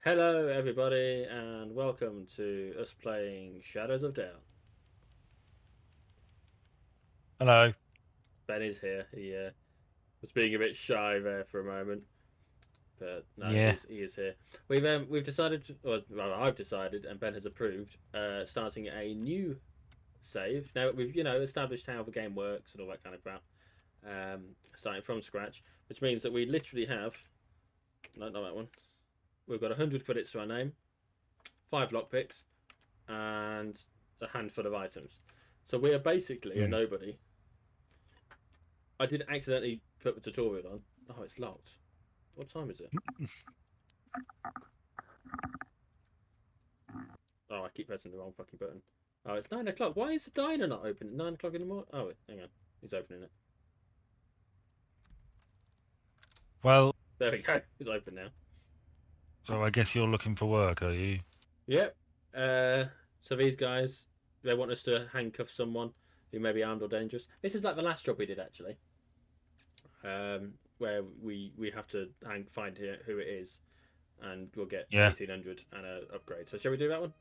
Hello, everybody, and welcome to us playing Shadows of Doubt. Hello. Ben is here. He was being a bit shy there for a moment, but no, Yeah. he is here. We've decided, or well, I've decided, and Ben has approved, starting a new save. Now we've established how the game works and all that kind of crap. Starting from scratch, which means that we literally have not that one. We've got 100 credits to our name, 5 lockpicks, and a handful of items. So we are basically a Mm. nobody. I did accidentally put the tutorial on. Oh, it's locked. What time is it? Oh, I keep pressing the wrong fucking button. Oh, it's 9 o'clock. Why is the diner not open at 9 o'clock in the morning? Oh, wait, hang on. He's opening it. Well, There we go. It's open now. so I guess you're looking for work, are you? Yep. So these guys, they want us to handcuff someone who may be armed or dangerous. This is like the last job we did, actually. Where we have to find who it is, and we'll get Yeah. 1800 and a upgrade. So shall we do that one,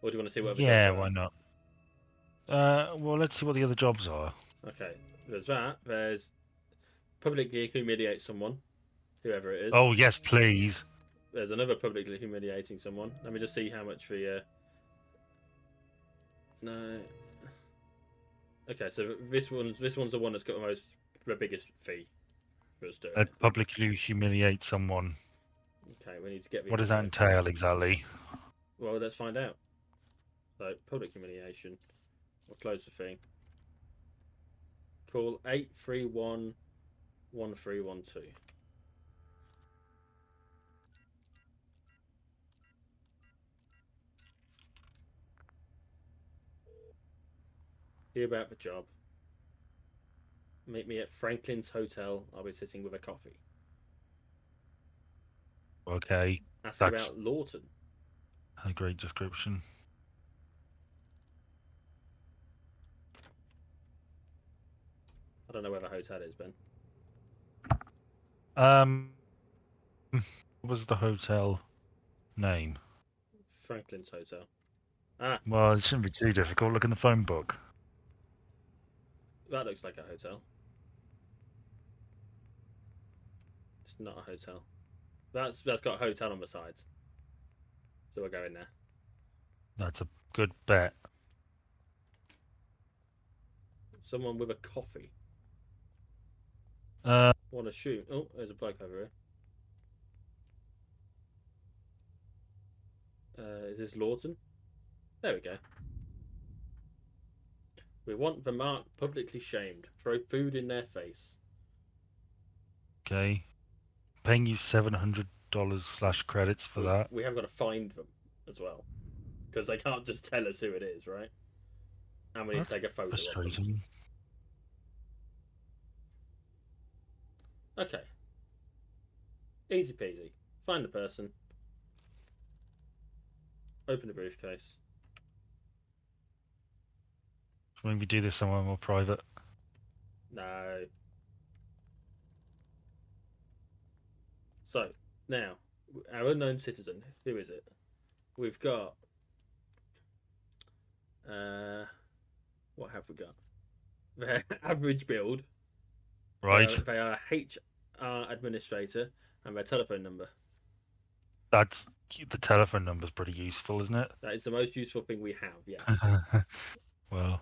or do you want to see what other jobs Yeah, there are? why not? Well, let's see what the other jobs are. Okay. There's that. There's publicly humiliate someone, whoever it is. Oh, yes, please. There's another publicly humiliating someone. Let me just see how much the. No. Okay, so this one's the one that's got the biggest fee for us doing it. Publicly humiliate someone. Okay, we need to get the What does that info. entail exactly? Well, let's find out. So public humiliation. We'll close the thing. Call 831 1312. Hear about the job. Meet me at Franklin's Hotel. I'll be sitting with a coffee. Okay, Ask that's about Lawton. a great description. I don't know where the hotel is, Ben. Um, what was the hotel name? Franklin's Hotel. Ah, Well, it shouldn't be too difficult. Look in the phone book. that looks like a hotel. It's not a hotel. That's got a hotel on the side. So we'll go in there. That's a good bet. Someone with a coffee. Uh, Want to shoot? Oh, there's a bloke over here. Is this Lawton? There we go. We want the mark publicly shamed. Throw food in their face. okay. Paying you $700 slash credits for We that. we have got to find them as well because they can't just tell us who it is, right? And we need to That's take a photo of them. frustrating. Okay, easy peasy. Find the person. Open the briefcase. Maybe do this somewhere more private. No. So now, our unknown citizen. Who is it? We've got. Uh, what have we got? Their average build. They are Right. they are HR administrator and their telephone number. That's the telephone number's pretty useful, isn't it? That is the most useful thing we have. Yes. Well,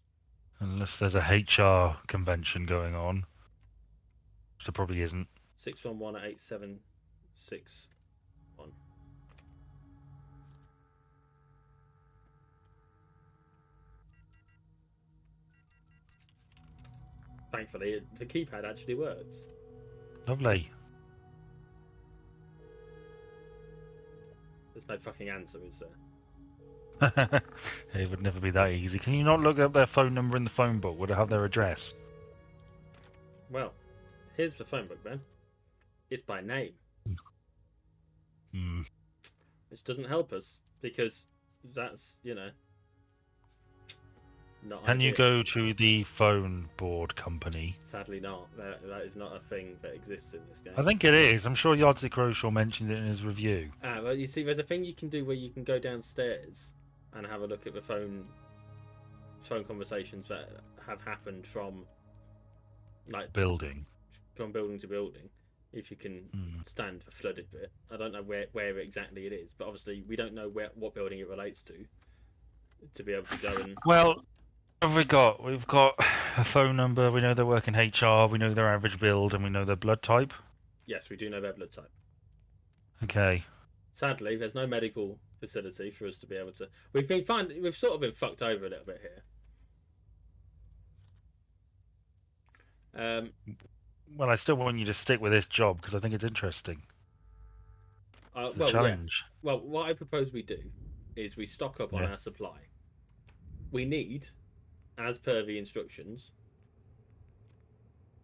unless there's a HR convention going on, which there probably isn't. 611-8761. Thankfully, the keypad actually works. Lovely. There's no fucking answer, is there? It would never be that easy. Can you not look up their phone number in the phone book? Would it have their address? Well, here's the phone book, Ben. It's by name, Hmm. which doesn't help us because that's Not Can you ideal. go to the phone board company? Sadly, not. That is not a thing that exists in this I game. think it is. I'm sure Yardstick Roadshaw mentioned it in his review. Well, you see, there's a thing you can do where you can go downstairs and have a look at the phone conversations that have happened from like Building. from building to building. If you can stand the flooded bit, I don't know where exactly it is, but obviously we don't know what building it relates to be able to go and. Well, what have we got? We've got a phone number. We know they work in HR. We know their average build, and we know their blood type. Yes, we do know their blood type. Okay. Sadly, there's no medical facility for us to be able to. We've sort of been fucked over a little bit here. Well, I still want you to stick with this job because I think it's interesting. It's a challenge. Yeah. Well, what I propose we do is we stock up on our supply. We need, as per the instructions,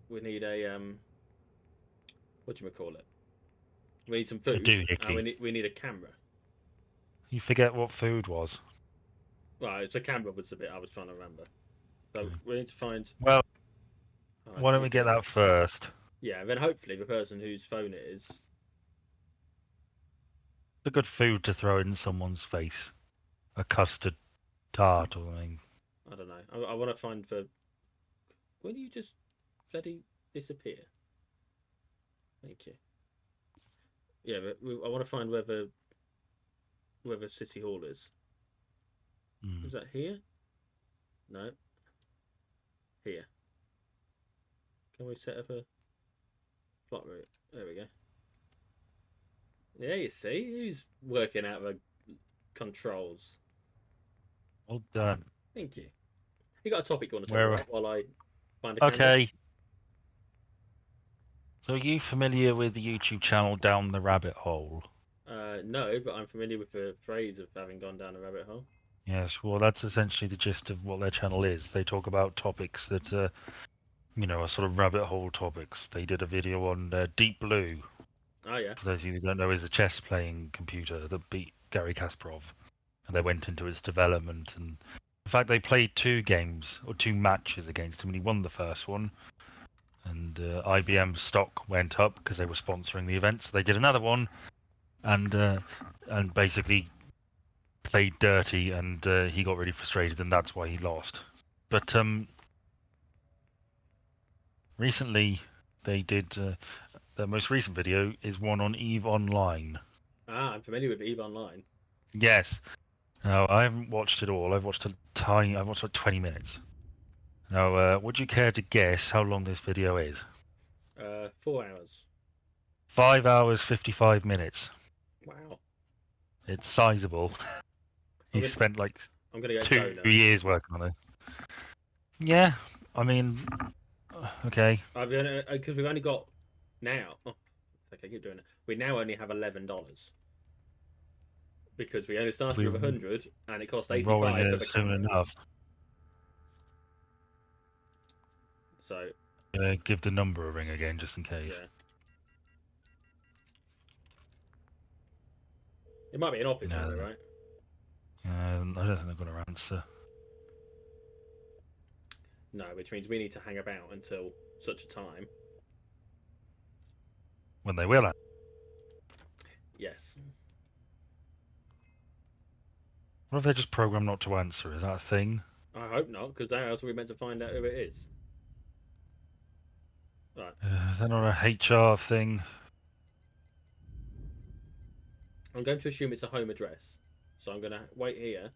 we need a what do you call it? We need some A food. doohickey. We need a camera. You forget what food was. Well, it's a camera was the bit I was trying to remember. So we need to find. Well, why don't we get that first? Yeah, and then hopefully the person whose phone it is. A good food to throw in someone's face. A custard tart or something. I don't know. I want to find the. When do you just bloody disappear? Thank you. Yeah, but I want to find where the City Hall is. Is that here? No. Here. Can we set up a plot route? There we go. Yeah, you see? Who's working out the controls? Well done. Thank you. You got a topic you want to talk about while I find a Okay. So are you familiar with the YouTube channel Down the Rabbit Hole? No, but I'm familiar with the phrase of having gone down a rabbit hole. Yes, well, that's essentially the gist of what their channel is. They talk about topics that, are sort of rabbit hole topics. They did a video on Deep Blue. Oh, yeah. For those of you who don't know, is a chess-playing computer that beat Garry Kasparov. And they went into its development. And in fact, they played 2 matches against him, and he won the first one. And IBM stock went up because they were sponsoring the event. So they did another one, and basically played dirty, and he got really frustrated, and that's why he lost. But recently they did their most recent video is one on EVE Online. I'm familiar with EVE Online. Yes. Now I haven't watched it all. I've watched like 20 minutes. Now, would you care to guess how long this video is? 4 hours. 5 hours 55 minutes. Wow. It's sizable. He spent like 2 years working on it. Yeah, I mean, okay. Because we've only got now. Oh, okay, keep doing it. We now only have $11 because we only started with 100, and it cost 85 for the camera. Soon enough. So. Give the number a ring again, just in case. Yeah. It might be an office number, right? I don't think they're going to answer. No, which means we need to hang about until such a time. When they will answer. Yes. What if they just program not to answer? Is that a thing? I hope not, because how else are we meant to find out who it is? Right. Is that not a HR thing? I'm going to assume it's a home address, so I'm going to wait here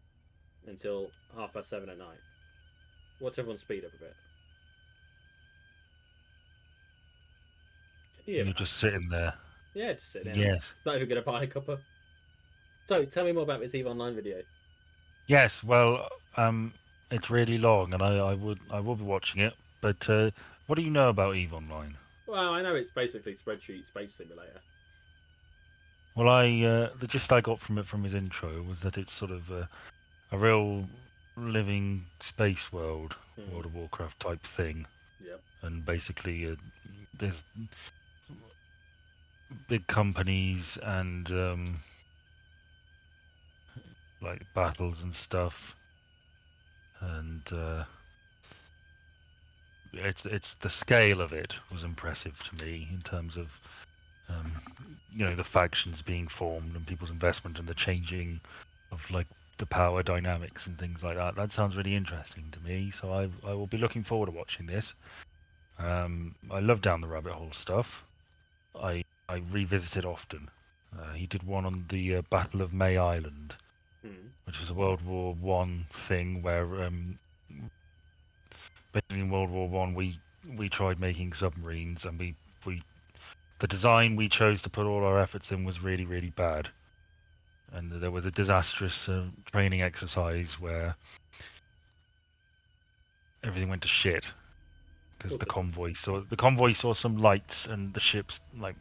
until 7:30 at night. What's everyone's speed up a bit? You're just sitting there. Yeah, just sit down. Yes. Not even going to buy a cuppa. So, tell me more about this EVE Online video. Yes, well, it's really long, and I will be watching it. But what do you know about EVE Online? Well, I know it's basically spreadsheet space simulator. Well, the gist I got from his intro was that it's sort of a real living space world, World of Warcraft type thing. Yep. And basically, there's big companies and like battles and stuff. and it's the scale of it was impressive to me in terms of um, the factions being formed and people's investment and the changing of like the power dynamics and things like that. That sounds really interesting to me. So I will be looking forward to watching this. I love down the rabbit hole stuff. I revisit it often. He did one on the Battle of May Island, which was a World War One thing where basically in World War One we tried making submarines and we the design we chose to put all our efforts in was really really bad, and there was a disastrous training exercise where everything went to shit because the convoy saw some lights and the ships like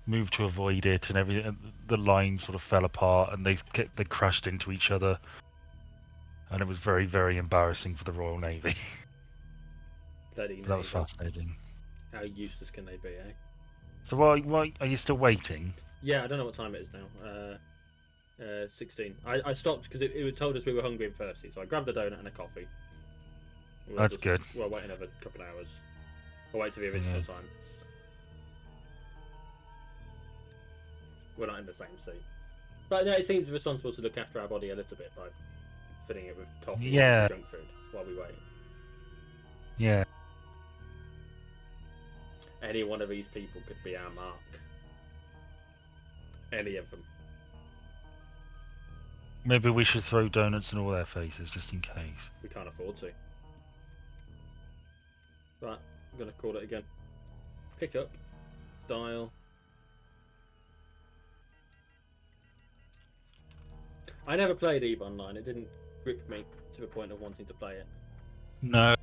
moved to avoid it, and the line sort of fell apart and they crashed into each other, and it was very very embarrassing for the Royal Navy. Bloody That was Navy. fascinating. How useless can they be, eh? So why are you still waiting? Yeah, I don't know what time it is now. 16. I stopped because it told us we were hungry and thirsty, so I grabbed a donut and a coffee. That's good. We'll wait another couple of hours. We'll wait to the original time. We're not in the same seat. But no, it seems responsible to look after our body a little bit by filling it with coffee and junk food while we wait. Yeah. Any one of these people could be our mark. Any of them. Maybe we should throw donuts in all their faces just in case. We can't afford to. Right, I'm going to call it again. Pick up. Dial. I never played EVE Online. It didn't grip me to the point of wanting to play it. No.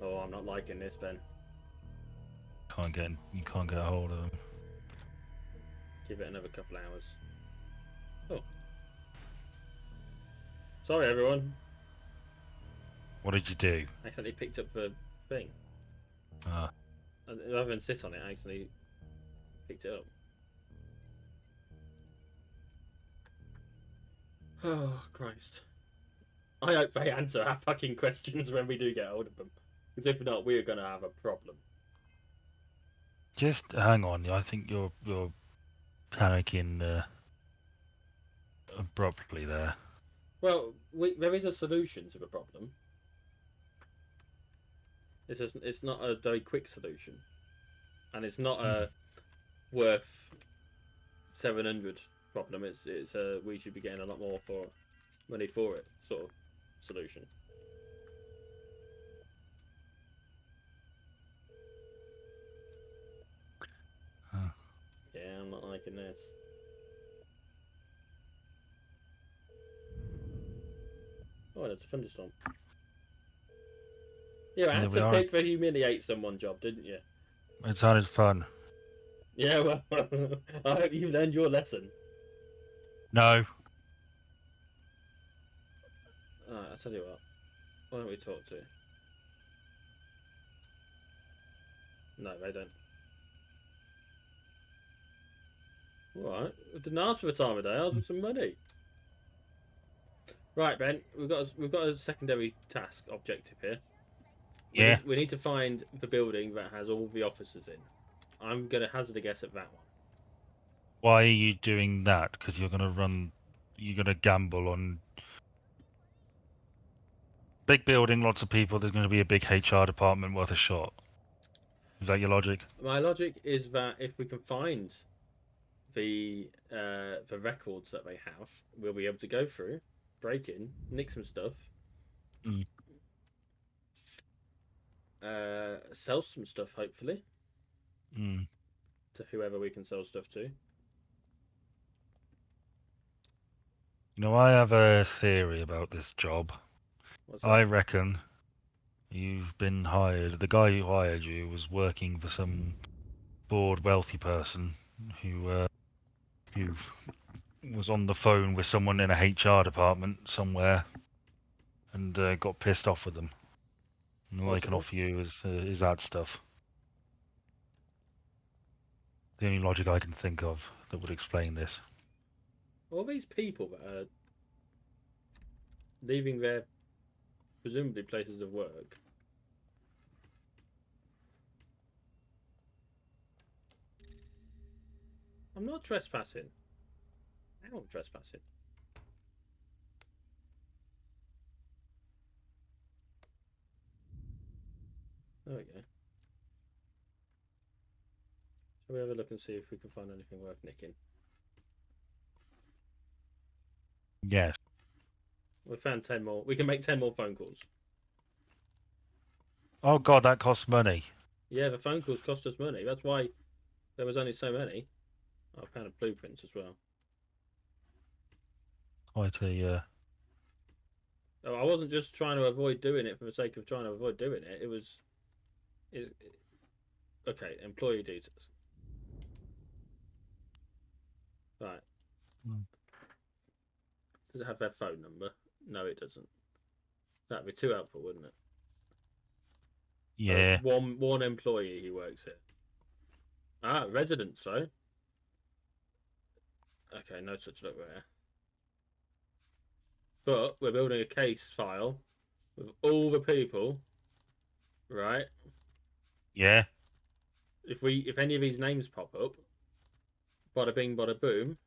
Oh, I'm not liking this, Ben. You can't get a hold of them. Give it another couple hours. Oh. Sorry, everyone. What did you do? I accidentally picked up the thing. Rather than sit on it, I accidentally picked it up. Oh, Christ. I hope they answer our fucking questions when we do get hold of them. Because if not, we're going to have a problem. Just hang on. I think you're panicking abruptly there. Well, there is a solution to the problem. It's not a very quick solution. And it's not a worth 700 problem. It's we should be getting a lot more money for it sort of solution. Yeah, I'm not liking this. Oh, there's a thunderstorm. You had to pick the humiliate someone job, didn't you? It sounded fun. Yeah, well, I hope you learned your lesson. No. Alright, I'll tell you what. Why don't we talk to? No, they don't. Alright, we didn't ask for a time of day. I asked for some money. Right, Ben, we've got a secondary task objective here. We need to find the building that has all the officers in. I'm gonna hazard a guess at that one. Why are you doing that? Because you're gonna gamble on big building, lots of people. There's going to be a big HR department worth a shot. Is that your logic? My logic is that if we can find the records that they have, we'll be able to go through, break in, nick some stuff, sell some stuff, hopefully, to whoever we can sell stuff to. You know, I have a theory about this job. What's that? I reckon you've been hired. The guy who hired you was working for some bored wealthy person who was on the phone with someone in a HR department somewhere and got pissed off with them. And all they can offer you is that stuff. The only logic I can think of that would explain this. all these people that are leaving their presumably places of work. I'm not trespassing. Now I'm trespassing. There we go. Shall we have a look and see if we can find anything worth nicking? Yes. We found 10 more. We can make 10 more phone calls. Oh God, that costs money. Yeah, the phone calls cost us money. That's why there was only so many. I found a blueprints as well. Quite a. Oh, I wasn't just trying to avoid doing it for the sake of trying to avoid doing it. It was. Okay, employee details. Right. Does it have their phone number? No, it doesn't. That'd be too helpful, wouldn't it? Yeah. One employee who works here. Ah, residents though. Okay, no such luck there. But we're building a case file with all the people, right? Yeah. If any of these names pop up, bada bing, bada boom,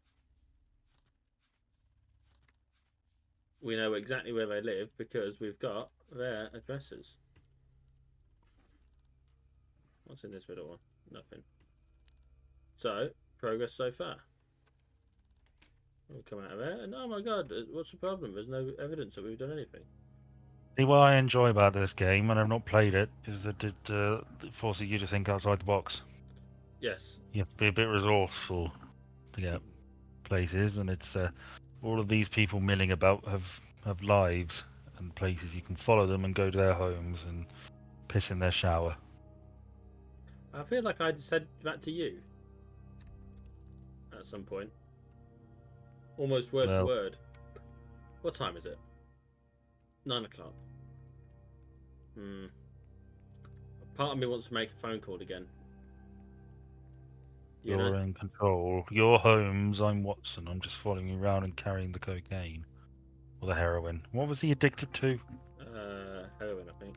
we know exactly where they live because we've got their addresses. What's in this middle one? Nothing. So, progress so far. We'll come out of there, and oh my god, what's the problem? There's no evidence that we've done anything. See, what I enjoy about this game, and I've not played it, is that it forces you to think outside the box. Yes. You have to be a bit resourceful to get places, and it's all of these people milling about have lives and places. You can follow them and go to their homes and piss in their shower. I feel like I said that to you at some point. Almost word for word. What time is it? 9 o'clock. Part of me wants to make a phone call again. You're in control. Your homes, I'm Watson. I'm just following you around and carrying the cocaine. Or the heroin. What was he addicted to? Heroin, I think.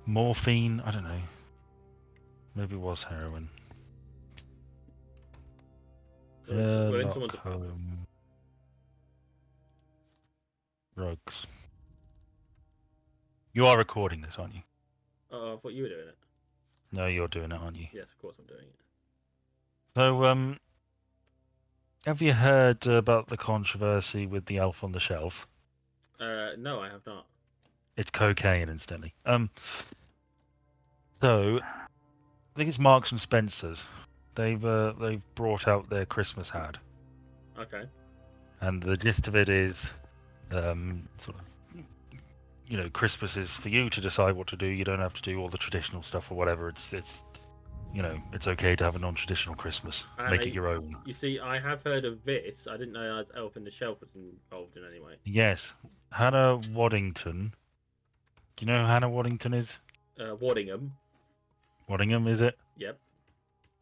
Morphine? I don't know. Maybe it was heroin. We're in someone's apartment. Drugs. You are recording this, aren't you? Oh, I thought you were doing it. No, you're doing it, aren't you? Yes, of course I'm doing it. So, have you heard about the controversy with the elf on the shelf? No, I have not. It's cocaine, incidentally. So, I think it's Marks and Spencers. They've brought out their Christmas ad. Okay. And the gist of it is, sort of, Christmas is for you to decide what to do. You don't have to do all the traditional stuff or whatever. It's okay to have a non-traditional Christmas. Make it your own. You see, I have heard of this. I didn't know Elf on the Shelf was involved in any way. Yes, Hannah Waddington. Do you know who Hannah Waddington is? Waddingham. Waddingham, is it? Yep.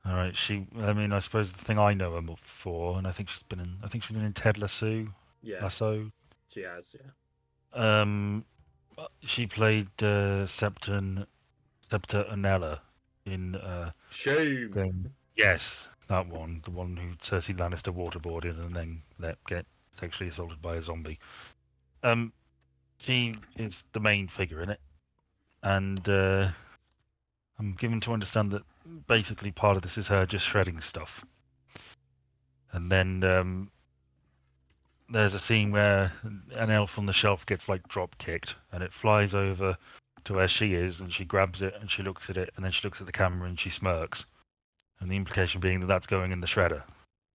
All right. I suppose the thing I know her for, and I think she's been in Ted Lasso. Yeah. Lasso. She has, yeah. She played Septa Anella in Shame. Game. Yes, that one. The one who Cersei Lannister waterboarded and then get sexually assaulted by a zombie. She is the main figure in it, and I'm given to understand that basically part of this is her just shredding stuff. And then there's a scene where an elf on the shelf gets drop kicked, and it flies over to where she is, and she grabs it and she looks at it, and then she looks at the camera and she smirks. And the implication being that that's going in the shredder.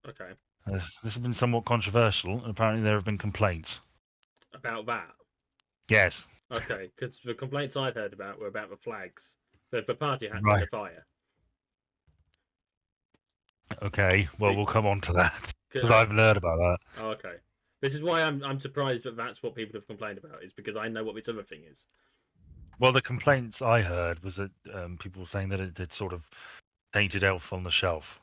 Okay. This has been somewhat controversial, and apparently there have been complaints. About that? Yes. Okay, because the complaints I've heard about were about the flags. The party hats Right. in the fire. Okay, well, we'll come on to that. Because I haven't heard about that. Oh, okay. This is why I'm surprised that that's what people have complained about, is because I know what this other thing is. Well, the complaints I heard was that people were saying that it had sort of tainted Elf on the Shelf.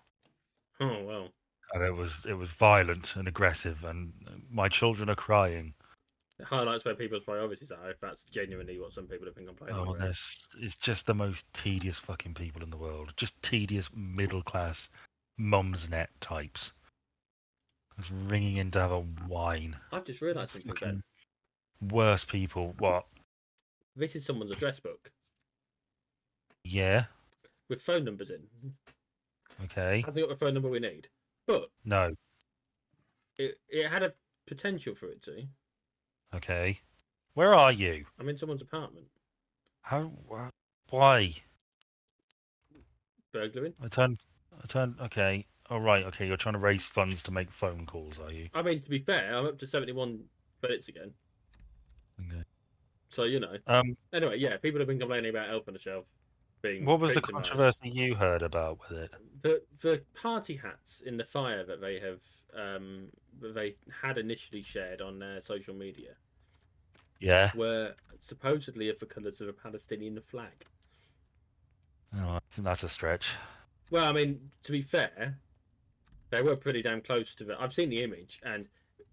Oh, well. and it was violent and aggressive, and my children are crying. It highlights where people's priorities are. If that's genuinely what some people have been complaining Oh, about. it's just the most tedious fucking people in the world. Just tedious middle class mum's net types. Just ringing in to have a wine. I've just realised something, Ben. Fucking worst people. What? This is someone's address book Yeah. with phone numbers in. Okay. Have they got the phone number we need? But No. it had a potential for it to. Okay. Where are you? I'm in someone's apartment. How? Why? Burglaring. I turned. Okay. All right. Okay. You're trying to raise funds to make phone calls, are you? I mean, to be fair, I'm up to 71 credits again. Okay. So, you know. Um. Anyway, yeah, people have been complaining about Elf on the Shelf being What was the victimised. controversy you heard about with it? The party hats in the fire that they had initially shared on their social media Yeah. were supposedly of the colours of a Palestinian flag. Oh, I think that's a stretch. Well, I mean, to be fair, they were pretty damn close to the. I've seen the image, and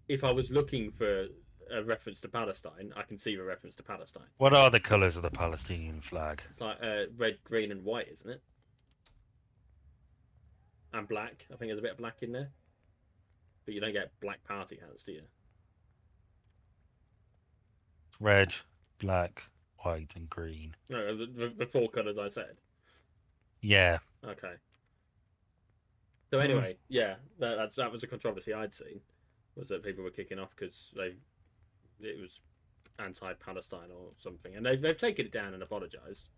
if I was looking for a reference to Palestine, I can see the reference to Palestine. What are the colours of the Palestinian flag? It's like red, green, and white, isn't it? And black. I think there's a bit of black in there, but you don't get black party hats, do you? Red, black, white, and green. No, the four colours I said. Yeah. Okay. So anyway, yeah, that was a controversy I'd seen, was that people were kicking off because it was anti-Palestine or something, and they've taken it down and apologised.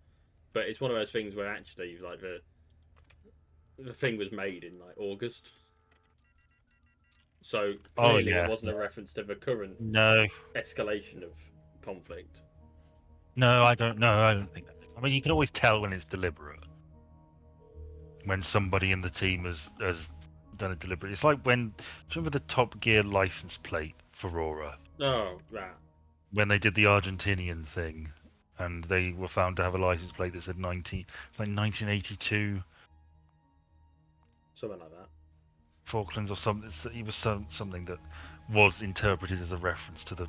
But it's one of those things where actually like the thing was made in like August, so clearly yeah. it wasn't a reference to the current No. escalation of conflict. No, I don't know. I don't think. I mean, you can always tell when it's deliberate. When somebody in the team has done it deliberately. It's like when. Do you remember the Top Gear license plate for Aurora? Oh, that. When they did the Argentinian thing, and they were found to have a license plate that said 1982 Something like that. Falklands or something. It was something that was interpreted as a reference to the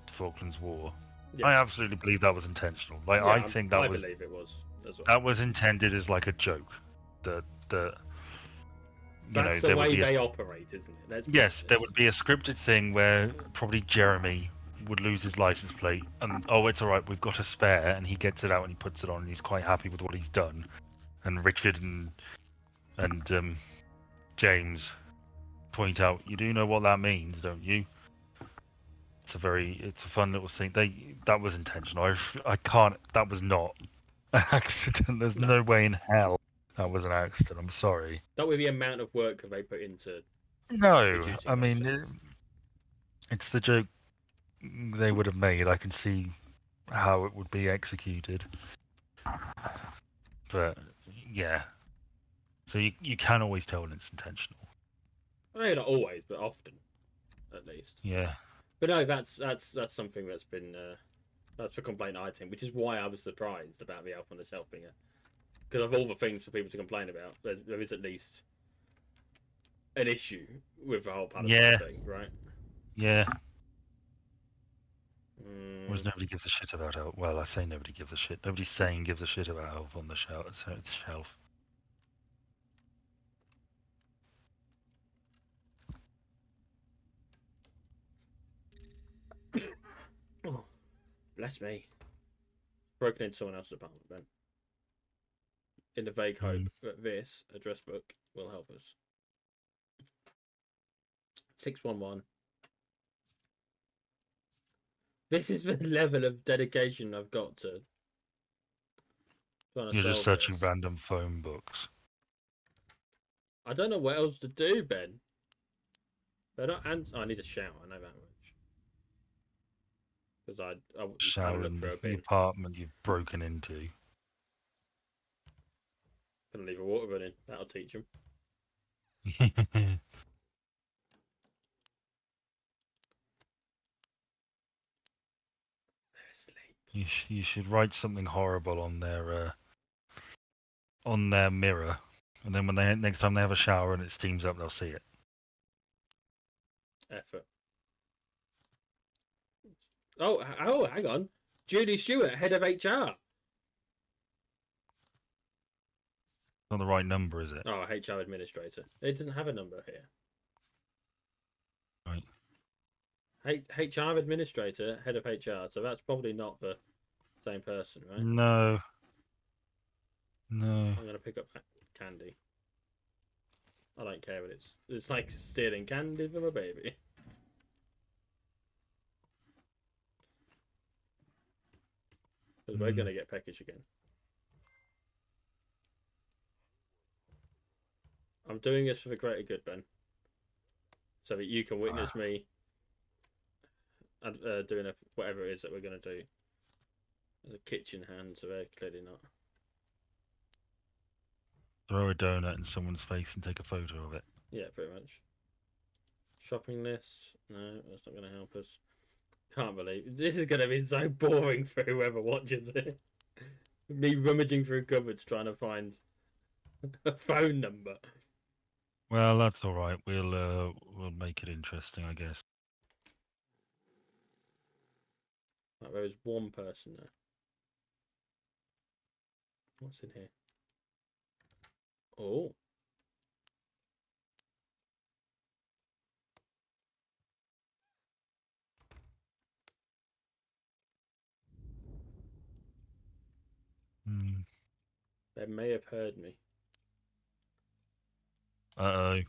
Falklands War. Yeah. I absolutely believe that was intentional. Like Yeah, I think that I was believe it was as well. that was intended as like a joke. That That's the there way would be they operate, isn't it? yes, there would be a scripted thing where probably Jeremy would lose his license plate, and oh, it's all right, we've got a spare, and he gets it out and he puts it on, and he's quite happy with what he's done. And Richard and James point out, you do know what that means, don't you? It's a fun little scene. That was intentional. I can't. That was not an accident. There's no way in hell that was an accident. I'm sorry. Not with the amount of work that they put into. No, producing I those mean things. it's the joke they would have made. I can see how it would be executed, but yeah. So you can always tell when it's intentional. I mean, not always, but often, at least. Yeah. But no, that's something that's been that's the complaint I'd seen, which is why I was surprised about the Elf on the Shelf being because of all the things for people to complain about, there is at least an issue with the whole Palestine thing, right? Yeah. Whereas nobody gives a shit about Elf. Well, I say nobody gives a shit. Nobody's saying gives a shit about Elf on the Shelf. Oh, bless me. Broken into someone else's apartment, then. In the vague hope that this address book will help us. 611. This is the level of dedication I've got to. You're just searching random phone books. I don't know what else to do, Ben. They're not I need a shower. I know that much. Because I Shower in the apartment you've broken into. Gonna leave a water running. That'll teach him. You should write something horrible on their mirror, and then when next time they have a shower and it steams up, they'll see it. effort. Oh, hang on. Judy Stewart, head of HR. Not the right number, is it? Oh, HR administrator. It doesn't have a number here. Right. HR administrator, head of HR. So that's probably not the same person, right? No. No. I'm gonna pick up candy. I don't care what it's. It's like stealing candy from a baby. Because we're gonna get peckish again. I'm doing this for the greater good, Ben. So that you can witness me doing whatever it is that we're gonna do. There's a kitchen hand, so they're clearly not. Throw a donut in someone's face and take a photo of it. Yeah, pretty much. Shopping list. No, that's not going to help us. Can't believe this is going to be so boring for whoever watches it. Me rummaging through cupboards trying to find a phone number. Well, that's all right. We'll make it interesting, I guess. Right, there was one person there. What's in here? Oh. They may have heard me. Uh-oh.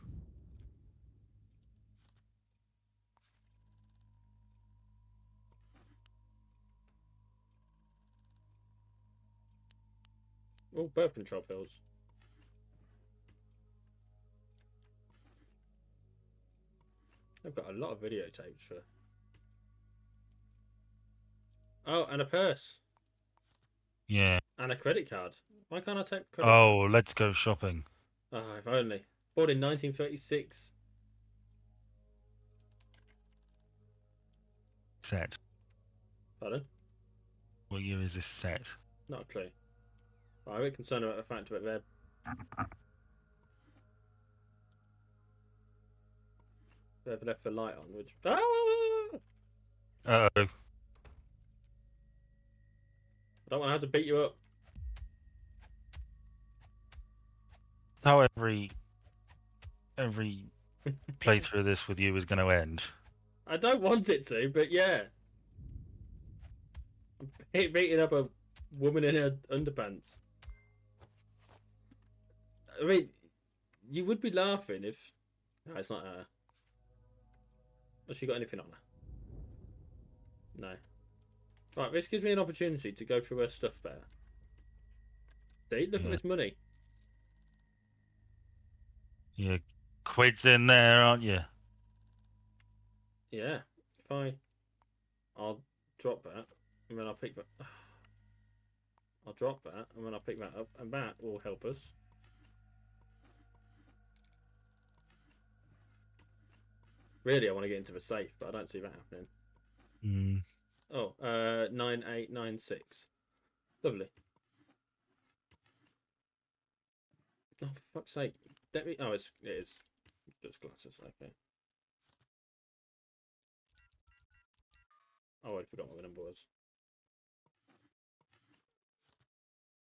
Oh, birth control pills. I've got a lot of videotapes for. Oh, and a purse. Yeah. And a credit card. Why can't I take credit? Oh, let's go shopping. Oh, if only. Born in 1936. Set. Pardon? What year is this set? Not a clue. I'm a bit concerned about the fact that they've left the light on, which. Ah! Uh-oh. I don't want to have to beat you up. How every playthrough of this with you is going to end. I don't want it to, but yeah. I'm beating up a woman in her underpants. I mean, you would be laughing if. No, it's not her. Has she got anything on her? No. Right, this gives me an opportunity to go through her stuff better. See, look at this money. Your quid's in there, aren't you? Yeah. I'll drop that, and then I'll pick that. I'll drop that, and then I'll pick that up, and that will help us. Really, I want to get into the safe, but I don't see that happening. Oh, 9896. Lovely. Oh, for fuck's sake. Oh, it is just glasses. Okay. Oh, I forgot what the number was.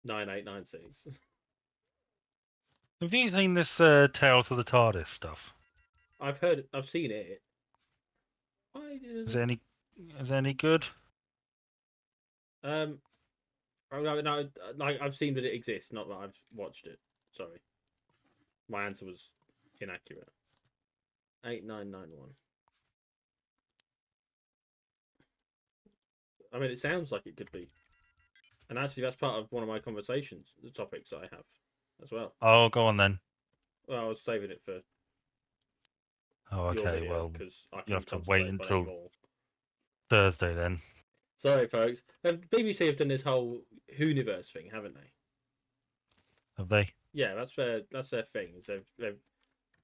9896. Have you seen this Tales of the TARDIS stuff? I've seen it. Why Is it any good? No, like I've seen that it exists, not that I've watched it. Sorry, my answer was inaccurate. 8991. I mean, it sounds like it could be, and actually, that's part of one of my conversations, the topics that I have, as well. Oh, go on then. Well, I was saving it for. Oh, okay. Well, you have to wait until Thursday then. Sorry, folks. BBC have done this whole Whoniverse thing, haven't they? Have they? Yeah, that's their thing. They've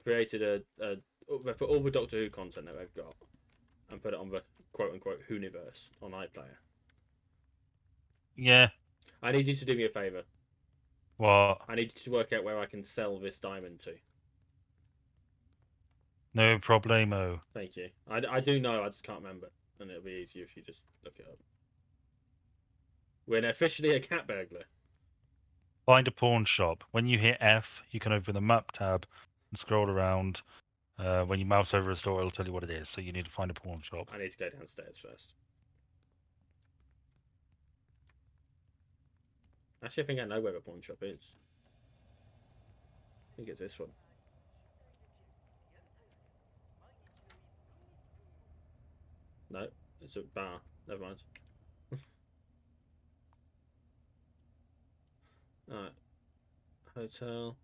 created they've put all the Doctor Who content that they've got and put it on the quote unquote Whoniverse on iPlayer. Yeah. I need you to do me a favour. What? I need you to work out where I can sell this diamond to. No problemo. Thank you. I do know, I just can't remember. And it'll be easier if you just look it up. We're officially a cat burglar. Find a pawn shop. When you hit F, you can open the map tab and scroll around. When you mouse over a store, it'll tell you what it is. So you need to find a pawn shop. I need to go downstairs first. Actually, I think I know where the pawn shop is. I think it's this one. No, it's a bar. Never mind. Alright. Hotel.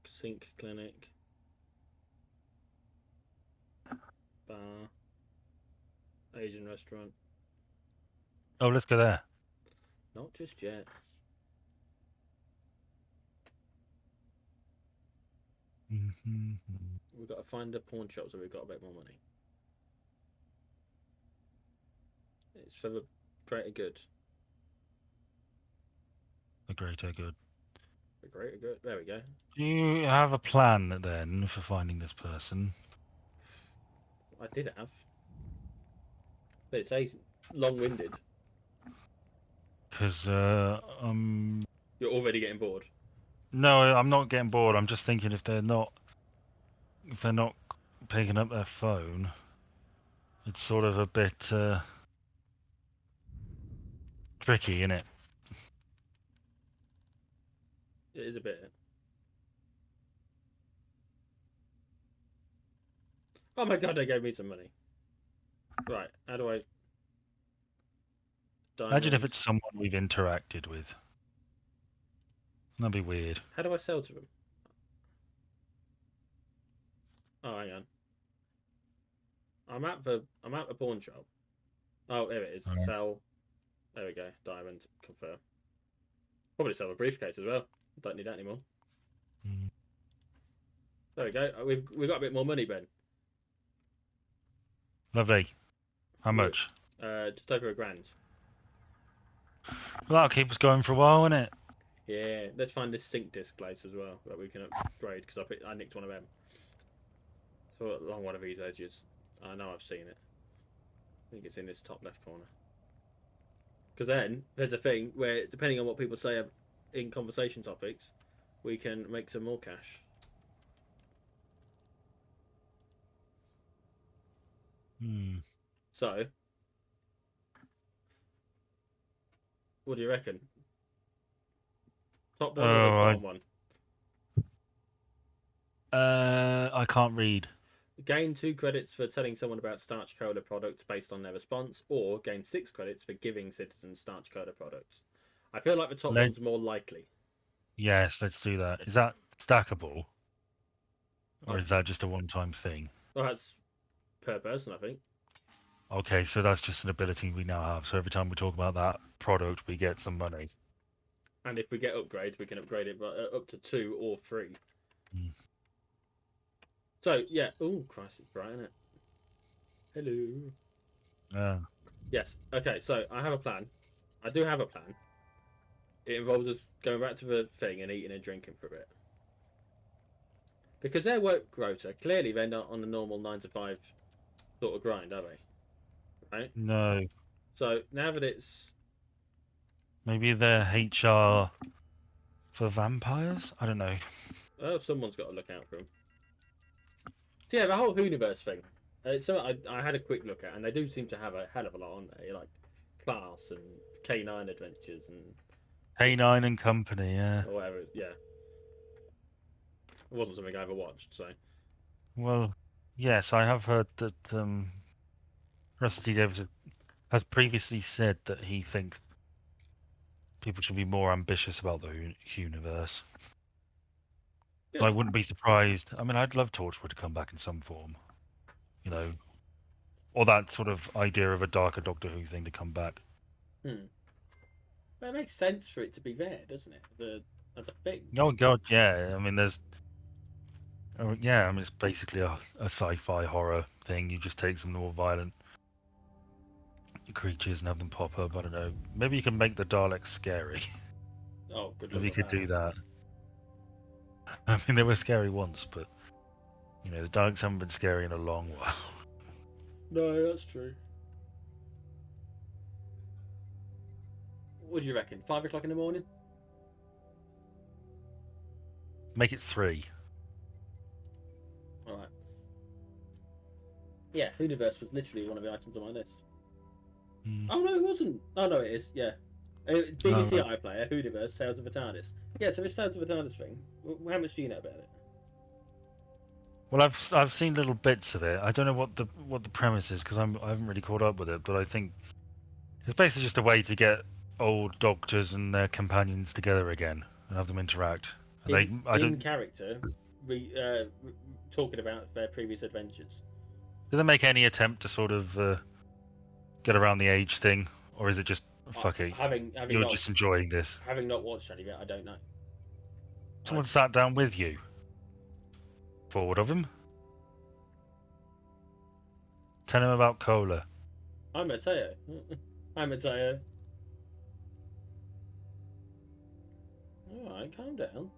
Sink clinic. Bar. Asian restaurant. Oh, let's go there. Not just yet. We've got to find a pawn shop so we've got a bit more money. It's for the greater good. The greater good. The greater good. There we go. Do you have a plan then for finding this person? I did have. But it says long-winded. Because You're already getting bored. no, I'm not getting bored. I'm just thinking if they're not picking up their phone, it's sort of a bit tricky, isn't it? It is a bit. Oh my god, they gave me some money. Right, how do I... Imagine if Diamonds. it's someone we've interacted with. That'd be weird. How do I sell to them? Oh, hang on. I'm at the pawn shop. Oh, there it is. Alright. Sell. There we go. Diamond. Confirm. Probably sell a briefcase as well. Don't need that anymore. Mm. There we go. We've got a bit more money, Ben. Lovely. How much? Just over $1,000. Well, that'll keep us going for a while, won't it? Yeah. Let's find this sink disc place as well that we can upgrade because I nicked one of them. So along one of these edges. I know I've seen it. I think it's in this top left corner. Because then there's a thing where, depending on what people say in conversation topics, we can make some more cash. So, what do you reckon? Top one or the bottom one? I can't read. Gain 2 credits for telling someone about Starch Cola products based on their response, or gain 6 credits for giving citizens Starch Cola products. I feel like the top one's more likely. Yes, let's do that. Is that stackable? Or is that just a one-time thing? Well, that's per person, I think. Okay, so that's just an ability we now have. So every time we talk about that product, we get some money. And if we get upgrades, we can upgrade it up to 2 or 3. Mm. So, yeah. Oh, Christ, it's bright, isn't it? Hello. Yeah. Yes. Okay, so I have a plan. I do have a plan. It involves us going back to the thing and eating and drinking for a bit. Because their work rota, clearly they're not on the normal 9 to 5 sort of grind, are they? Right? No. So now that it's... Maybe they're HR for vampires? I don't know. Oh, someone's got to look out for them. So yeah, the whole Hooniverse thing. It's something I had a quick look at, and they do seem to have a hell of a lot on there. Like Class and K9 Adventures and... K9 and Company, yeah. Or whatever, yeah. It wasn't something I ever watched, so... Well, yes, I have heard that Rusty Davis has previously said that he thinks people should be more ambitious about the universe. I wouldn't be surprised. I mean, I'd love Torchwood to come back in some form, you know, or that sort of idea of a darker Doctor Who thing to come back. Well, it makes sense for it to be there, doesn't it? As a thing. Oh God, yeah. I mean, there's, yeah. I mean, it's basically a sci-fi horror thing. You just take some more violent creatures and have them pop up. I don't know. Maybe you can make the Daleks scary. Oh, good luck. Maybe you could do that. I mean, they were scary once, but You know, the Daleks haven't been scary in a long while. No, that's true. What do you reckon? 5 o'clock in the morning? Make it 3. All right. Yeah, Hooniverse was literally one of the items on my list. Mm. Oh no, it wasn't. Oh no, it is. Yeah. BBC iPlayer, Hooniverse, Sales of the TARDIS. Yeah, so it's Sales of the TARDIS thing. How much do you know about it? Well, I've seen little bits of it. I don't know what the premise is because I haven't really caught up with it. But I think it's basically just a way to get old doctors and their companions together again and have them interact. And in character, talking about their previous adventures. Do they make any attempt to sort of get around the age thing, or is it just fuck it? You're just enjoying this. Having not watched any of it, I don't know. Someone sat down with you. Forward of him. Tell him about cola. I'm Mateo. I'm Mateo. Alright, calm down.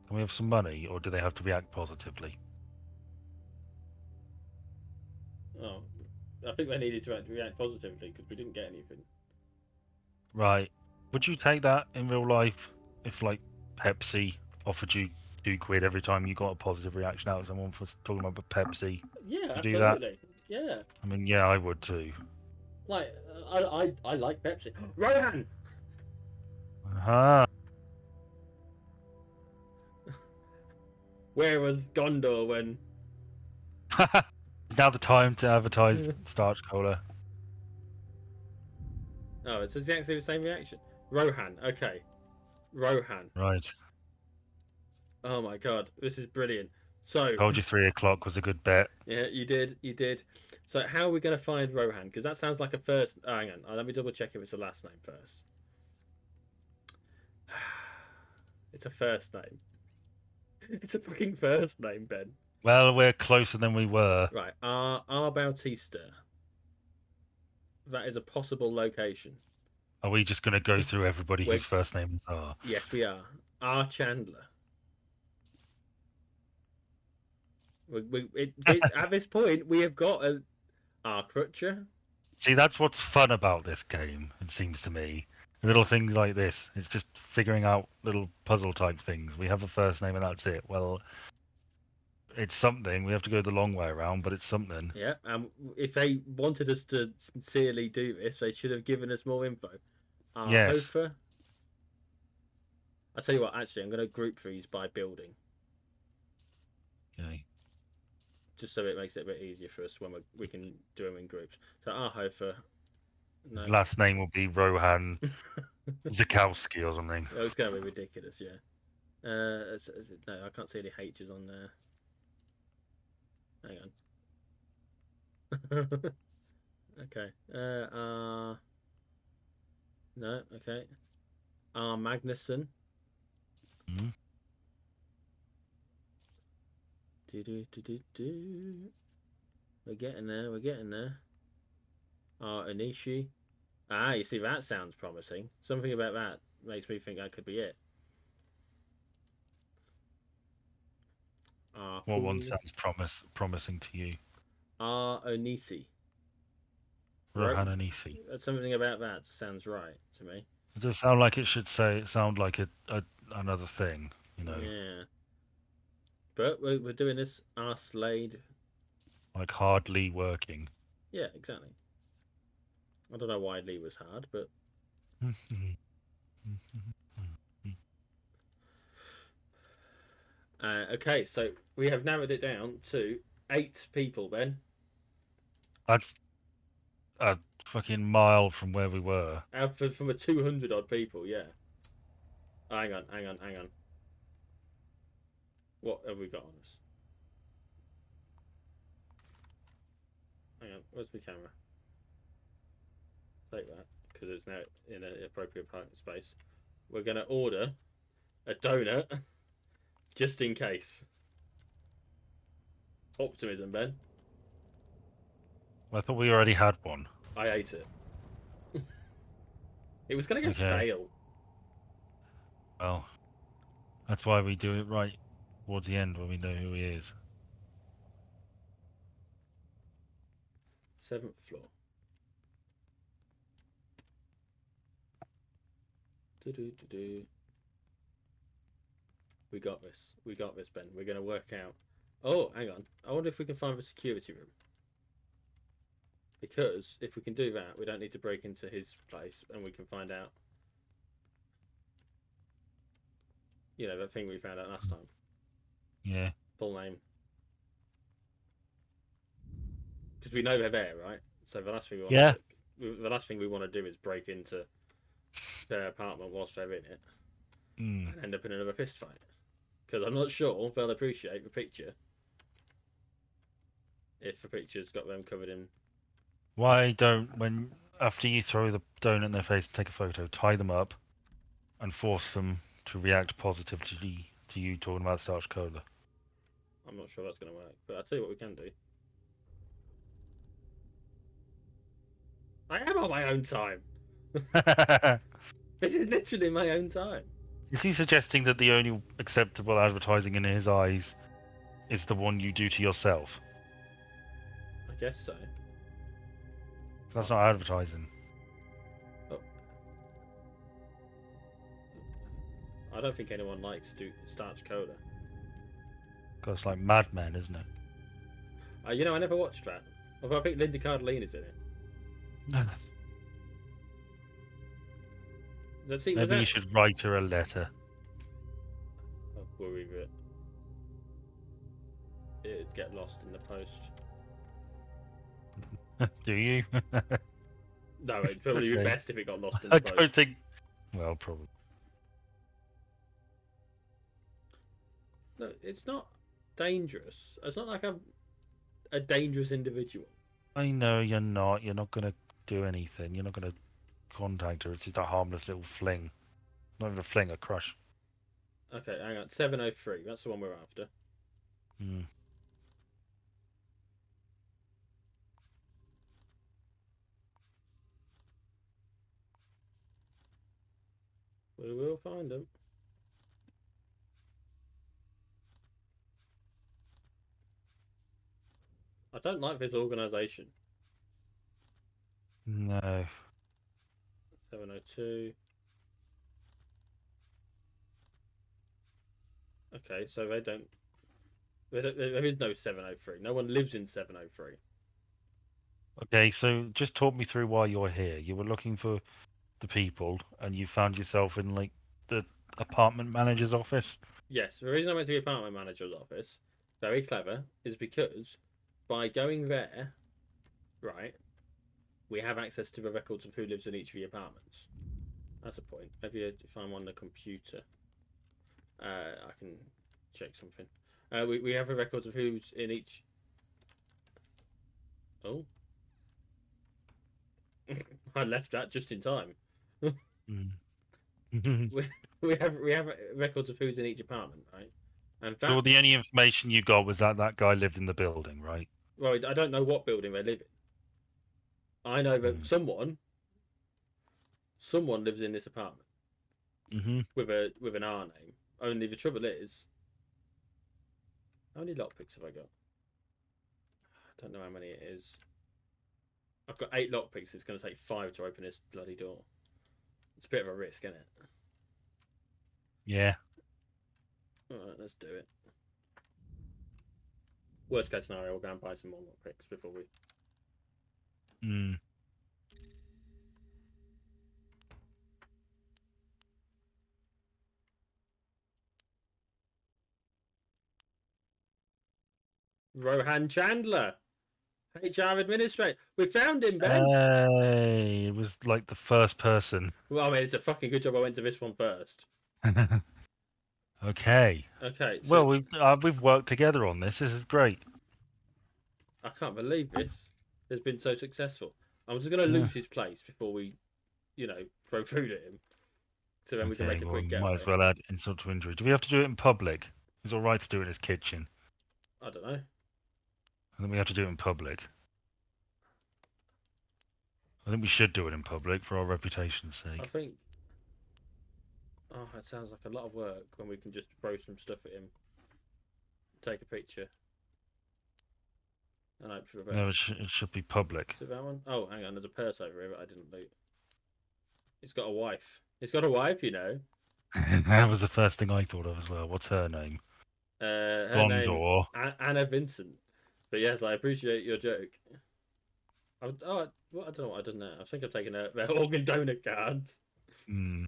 Can we have some money, or do they have to react positively? Oh, I think they needed to react positively because we didn't get anything. Right. Would you take that in real life if, like, Pepsi offered you £2 every time you got a positive reaction out of someone for talking about Pepsi? Yeah, would absolutely. You do that? Yeah. I mean, yeah, I would too. Like, I like Pepsi. Rohan! Aha. Where was Gondor when... It's now the time to advertise Starch Cola. Oh, it's exactly the same reaction. Rohan, okay. Rohan. Right. Oh my god, this is brilliant. So... Told you 3 o'clock was a good bet. Yeah, you did. So how are we going to find Rohan? Because that sounds like a first... Oh, hang on, let me double check if it's a last name first. It's a first name. It's a fucking first name, Ben. Well, we're closer than we were. Right, R. Bautista. That is a possible location. Are we just going to go through everybody whose first names are? Yes, we are. R. Chandler. At this point, we have got a R. Crutcher. See, that's what's fun about this game, it seems to me. Little things like this. It's just figuring out little puzzle type things. We have a first name and that's it. Well, it's something. We have to go the long way around, but it's something. Yeah, if they wanted us to sincerely do this, they should have given us more info. Yes. Hofer. I'll tell you what, actually, I'm going to group these by building. Okay. Just so it makes it a bit easier for us when we can do them in groups. So Hofer. No. His last name will be Rohan Zakowski or something. Oh, it's going to be ridiculous, yeah. No, I can't see any H's on there. Hang on. Okay. No, okay. R. Magnuson. Mm-hmm. We're getting there. Anishi. Ah, you see, that sounds promising. Something about that makes me think that could be it. What one sounds promising to you? Onisi. Rohan Onisi. Something about that sounds right to me. It does sound like it should sound like another thing, you know. Yeah. But we're doing this. R. Slade. Like hardly working. Yeah, exactly. I don't know why Lee was hard, but... okay, so we have narrowed it down to 8 people, Ben. That's a fucking mile from where we were. From a 200 odd people, yeah. Oh, hang on. What have we got on us? Hang on, where's my camera? Take that, because it's now in an appropriate parking space. We're going to order a donut, just in case. Optimism, Ben. I thought we already had one. I ate it. It was going to go stale. Well, that's why we do it right towards the end when we know who he is. 7th floor. Do-do-do-do. We got this. We got this, Ben. We're going to work out. Oh, hang on. I wonder if we can find the security room. Because if we can do that, we don't need to break into his place and we can find out. You know, that thing we found out last time. Yeah. Full name. Because we know they're there, right? So the last thing we want Yeah. the last thing we want to do is break into their apartment whilst they're in it and end up in another fist fight. Because I'm not sure they'll appreciate the picture if the picture's got them covered in. Why don't, when after you throw the donut in their face and take a photo, tie them up and force them to react positively to you talking about starch cola? I'm not sure that's going to work, but I'll tell you what we can do. I am on my own time. This is literally my own time. Is he suggesting that the only acceptable advertising in his eyes is the one you do to yourself? I guess so. That's not advertising. Oh. I don't think anyone likes starch cola. Because it's like Mad Men, isn't it? You know, I never watched that. Although I think Linda Cardellini's in it. No. Let's see. Maybe you should write her a letter. I'll worry that it'd get lost in the post. Do you? No, it'd probably be Okay. best if it got lost in the I post. don't think. Well, probably. No, it's not dangerous. It's not like I'm a dangerous individual. I know you're not. You're not going to do anything. You're not going to contact her. It's just a harmless little fling. Not even a fling, a crush. Okay, hang on. 703. That's the one we're after. Hmm. We will find them. I don't like this organisation. No. 702. Okay, so they don't. There is no 703. No one lives in 703. Okay, so just talk me through why you're here. You were looking for the people, and you found yourself in like the apartment manager's office. Yes, the reason I went to the apartment manager's office, very clever, is because by going there, right, we have access to the records of who lives in each of the apartments. That's a point. Maybe if I'm on the computer, I can check something. We have the records of who's in each. Oh, I left that just in time. we have records of who's in each apartment, right? And that, So the only information you got was that that guy lived in the building, right? well, I don't know what building they live in. I know that someone lives in this apartment with an R name. Only the trouble is, how many lockpicks have I got? I don't know how many it is. I've got 8 lockpicks. It's going to take 5 to open this bloody door. It's a bit of a risk, isn't it? Yeah. Alright, let's do it. Worst case scenario, we'll go and buy some more lockpicks before we. Rohan Chandler, HR administrator. We found him, Ben. It was like the first person. Well, I mean, it's a fucking good job I went to this one first. Okay. Okay. Well, So we've worked together on this. This is great. I can't believe this has been so successful. I'm just going to lose his place before we, throw food at him. So then we can make a quick getaway. Might as well add insult to injury. Do we have to do it in public? It's all right to do it in his kitchen. I don't know. I think we have to do it in public. I think we should do it in public for our reputation's sake. I think. Oh, that sounds like a lot of work when we can just throw some stuff at him. Take a picture. And I prefer. No, it should be public. Is it that one? Oh, hang on. There's a purse over here that I didn't loot. It's got a wife. It's got a wife, you know. That was the first thing I thought of as well. What's her name? Her name Gondor. Anna Vincent. But yes, I appreciate your joke. I don't know what I've done there. I think I've taken their organ donor cards. Mm,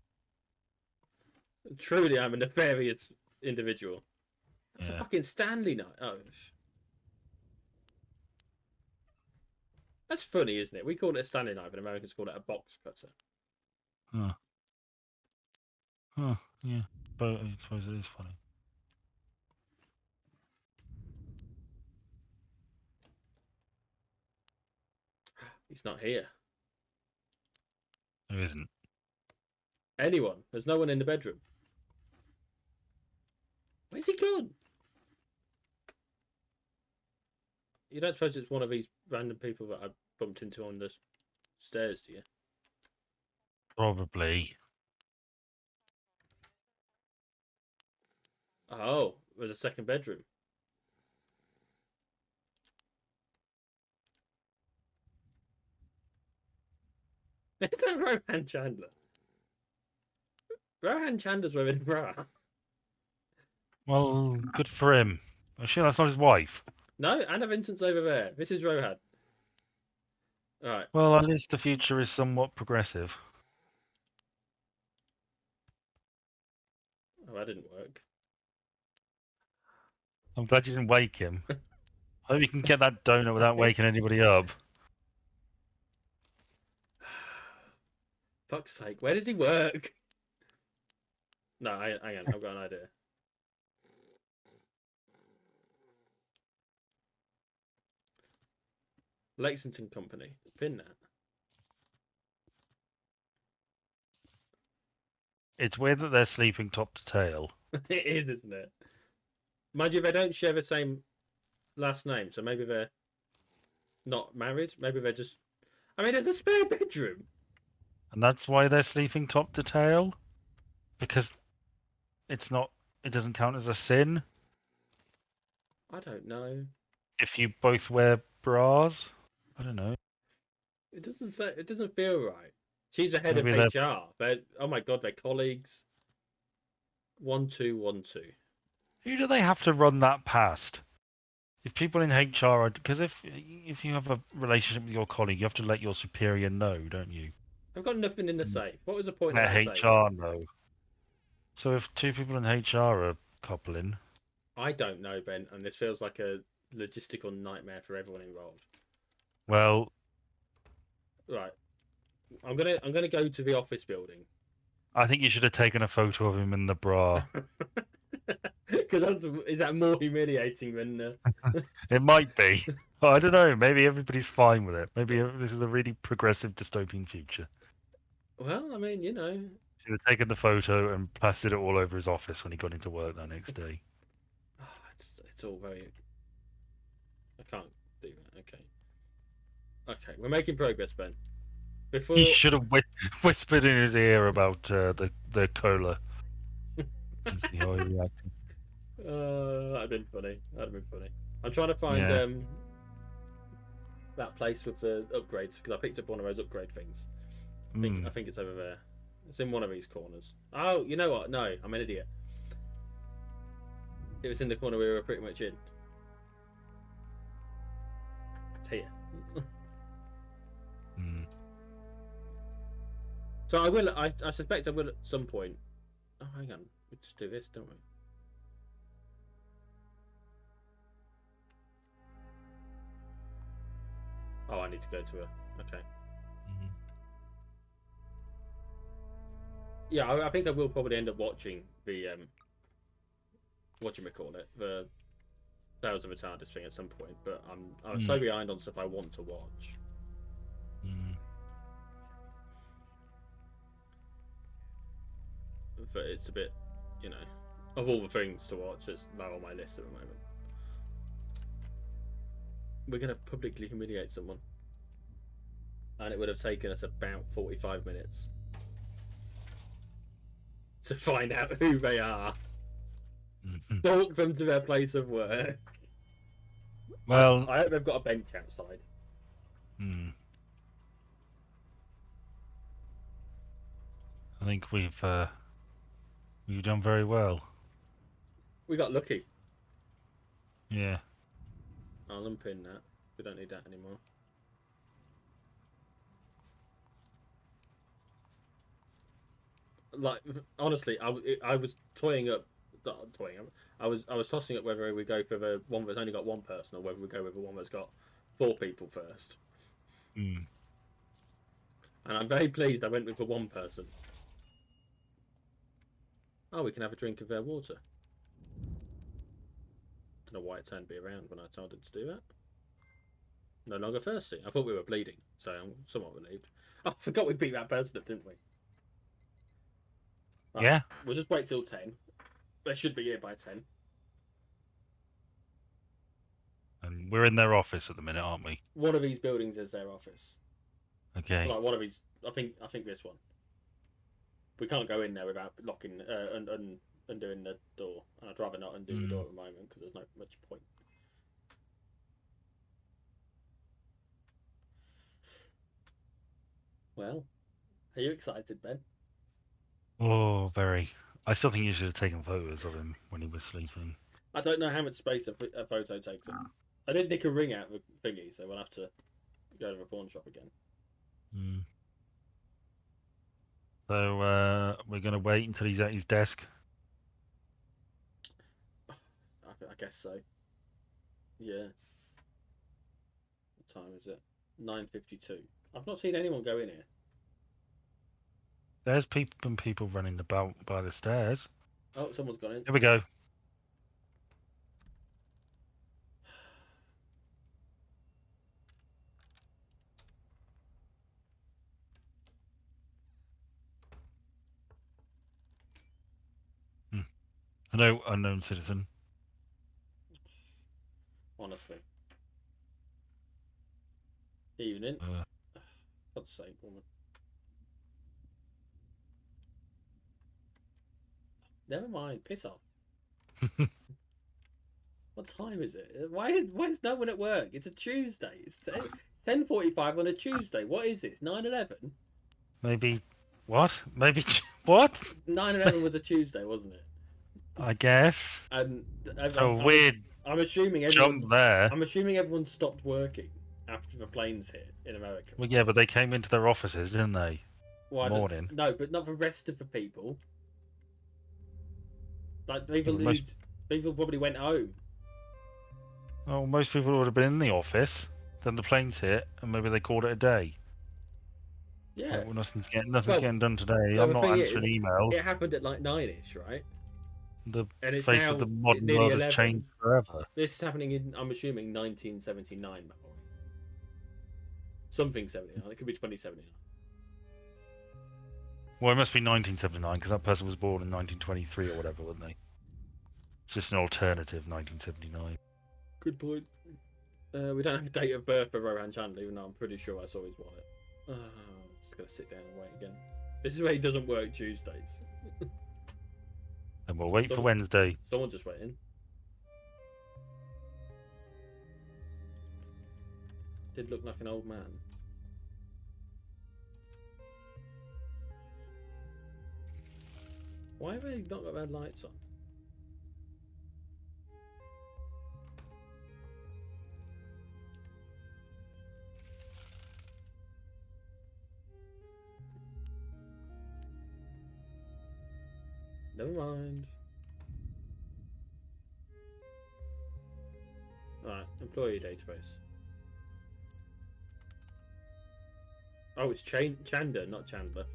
Truly, I'm a nefarious individual. It's a yeah. fucking Stanley knife. Oh, that's funny, isn't it? We call it a Stanley knife, and Americans call it a box cutter. Huh. Huh. Yeah. But I suppose it is funny. He's not here. There isn't. Anyone? There's no one in the bedroom. Where's he gone? You don't suppose it's one of these random people that I bumped into on the stairs, do you? Probably. Oh, there's a second bedroom. Is that Rohan Chandler? Rohan Chandler's wearing a bra. Well, good for him. Actually, that's not his wife. No, Anna Vincent's over there. This is Rohan. Alright. Well, at least the future is somewhat progressive. Oh, that didn't work. I'm glad you didn't wake him. I hope you can get that donut without waking anybody up. Fuck's sake, where does he work? No, hang on, I've got an idea. Lexington Company. Pin that. It's weird that they're sleeping top to tail. It is, isn't it? Mind you, they don't share the same last name, so maybe they're not married. Maybe they're just. I mean, there's a spare bedroom. And that's why they're sleeping top to tail? Because it's not. It doesn't count as a sin I don't know. if you both wear bras. I don't know. It doesn't say. It doesn't feel right. She's the head Maybe of they're- HR. Oh my god, they're colleagues. 1212. Who do they have to run that past? If people in HR are, because if you have a relationship with your colleague, you have to let your superior know, don't you? I've got nothing in the safe. What was the point of Let that safe? HR know. So if two people in HR are coupling, I don't know, Ben, and this feels like a logistical nightmare for everyone involved. well, Right. I'm gonna go to the office building. I think you should have taken a photo of him in the bra. Because is that more humiliating than? It might be. I don't know. Maybe everybody's fine with it. Maybe this is a really progressive dystopian future. Well, I mean, you know. Should have taken the photo and plastered it all over his office when he got into work that next day. Oh, it's all very. I can't do that. Okay. Okay, we're making progress, Ben. Before He should have whispered in his ear about the cola. And see how he reacted. that'd been funny. That'd been funny. I'm trying to find Yeah. that place with the upgrades because I picked up one of those upgrade things. I think it's over there. It's in one of these corners. Oh, you know what? No, I'm an idiot. It was in the corner we were pretty much in. It's here. Mm. So I will. I suspect I will at some point. Oh, hang on. We just do this, don't we? Oh, I need to go to a. Okay. Mhm. Yeah, I think I will probably end up watching the call it, the Tales of the TARDIS thing at some point. But I'm so behind on stuff I want to watch. Mm. But it's a bit, you know, of all the things to watch, it's low on my list at the moment. We're gonna publicly humiliate someone, and it would have taken us about 45 minutes to find out who they are, Mhm. stalk them to their place of work, Well, I hope they've got a bench outside. hmm, I think we've done very well. We got lucky. Yeah. I'll unpin that. We don't need that anymore. Like honestly, I was toying up, not toying up. I was tossing up whether we go for the one that's only got one person or whether we go with the one that's got 4 people first. Hmm. And I'm very pleased I went with the one person. Oh, we can have a drink of their water. Don't know why it turned me around when I told it to do that. No longer thirsty. I thought we were bleeding, so I'm somewhat relieved. Oh, I forgot we beat that person up, didn't we? Right, Yeah. we'll just wait till 10. They should be here by 10. And we're in their office at the minute, aren't we? One of these buildings is their office. Okay. Like one of these, I think this one. We can't go in there without locking and undoing the door. And I'd rather not undo the door at the moment because there's no much point. Well, are you excited, Ben? Oh, very. I still think you should have taken photos of him when he was sleeping. I don't know how much space a photo takes up. I did nick a ring out of the thingy, so we'll have to go to the pawn shop again. Mm. So we're going to wait until he's at his desk. I guess so. Yeah. What time is it? 9:52. I've not seen anyone go in here. There's people running about by the stairs. Oh, someone's gone in. Here we go. Hello, unknown citizen. Honestly. Evening. God's sake, woman. Never mind. Piss off. What time is it? Why is no one at work? It's a Tuesday. It's 10:45 on a Tuesday. What is it? It's 9/11. Maybe what? Maybe what? 9/11 was a Tuesday, wasn't it? I guess. And So weird I'm assuming everyone. jump there. I'm assuming everyone stopped working after the planes hit in America. Well, yeah, but they came into their offices, didn't they? Well, Morning. No, but not the rest of the people. Like people Yeah, people probably went home. Oh, most people would have been in the office. Then the planes hit, and maybe they called it a day. Yeah. Well, nothing's getting done today. Well, I'm not answering emails. It happened at like 9ish, right? The And it's face now of the modern nearly world 11. has changed forever. This is happening in, I'm assuming, 1979. Something 79. It could be 2079. Well, it must be 1979 because that person was born in 1923 or whatever, wasn't they? It's just an alternative 1979. Good point. We don't have a date of birth for Rohan Chandler, even though I'm pretty sure I saw his wallet. I'm just going to sit down and wait again. This is where he doesn't work Tuesdays. And we'll wait for Wednesday. Someone just went in. Did look like an old man. Why have they not got their lights on? Never mind. Alright, employee database. Oh, it's Chanda, not Chandler.